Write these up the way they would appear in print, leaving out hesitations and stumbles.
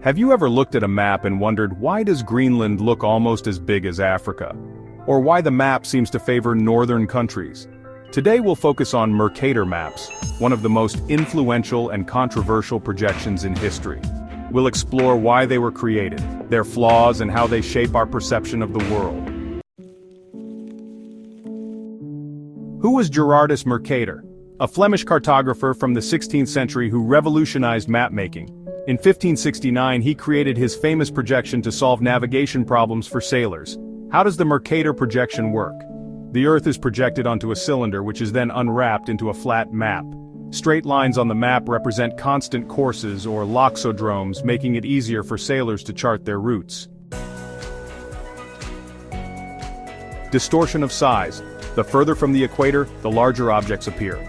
Have you ever looked at a map and wondered why does Greenland look almost as big as Africa? Or why the map seems to favor northern countries? Today we'll focus on Mercator maps, one of the most influential and controversial projections in history. We'll explore why they were created, their flaws and how they shape our perception of the world. Who was Gerardus Mercator? A Flemish cartographer from the 16th century who revolutionized map-making. In 1569 he created his famous projection to solve navigation problems for sailors. How does the Mercator projection work? The Earth is projected onto a cylinder which is then unwrapped into a flat map. Straight lines on the map represent constant courses or loxodromes, making it easier for sailors to chart their routes. Distortion of size. The further from the equator, the larger objects appear.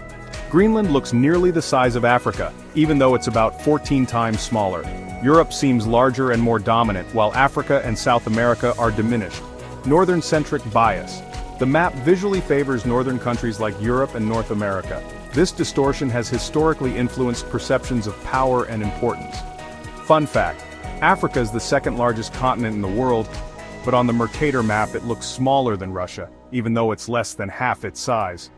Greenland looks nearly the size of Africa, even though it's about 14 times smaller. Europe seems larger and more dominant, while Africa and South America are diminished. Northern-centric bias. The map visually favors northern countries like Europe and North America. This distortion has historically influenced perceptions of power and importance. Fun fact: Africa is the second largest continent in the world, but on the Mercator map it looks smaller than Russia, even though it's less than half its size.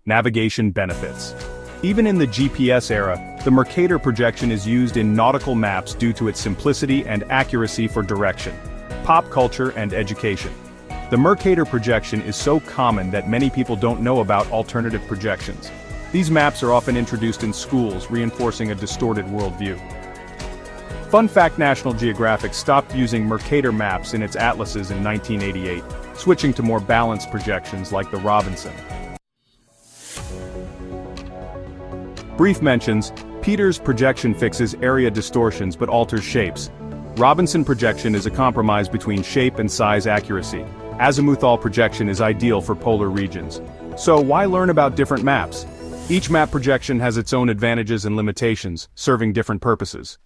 Navigation benefits. Even in the GPS era, the Mercator projection is used in nautical maps due to its simplicity and accuracy for direction. Pop culture and education. The Mercator projection is so common that many people don't know about alternative projections. These maps are often introduced in schools, reinforcing a distorted worldview. Fun fact: National Geographic stopped using Mercator maps in its atlases in 1988, switching to more balanced projections like the Robinson. Brief mentions: Peter's projection fixes area distortions but alters shapes. Robinson projection is a compromise between shape and size accuracy. Azimuthal projection is ideal for polar regions. So why learn about different maps? Each map projection has its own advantages and limitations, serving different purposes.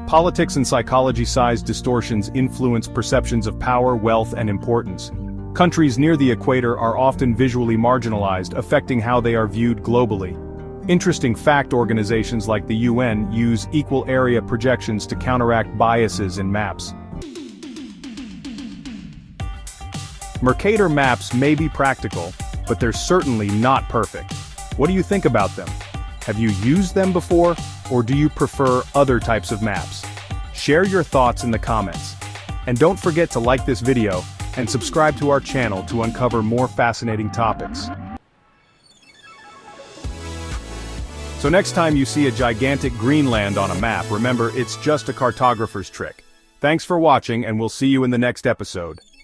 Politics and psychology. Size distortions influence perceptions of power, wealth, and importance. Countries near the equator are often visually marginalized, affecting how they are viewed globally. Interesting fact: organizations like the UN use equal area projections to counteract biases in maps. Mercator maps may be practical, but they're certainly not perfect. What do you think about them? Have you used them before, or do you prefer other types of maps? Share your thoughts in the comments. And don't forget to like this video and subscribe to our channel to uncover more fascinating topics. So next time you see a gigantic Greenland on a map, remember, it's just a cartographer's trick. Thanks for watching, and we'll see you in the next episode.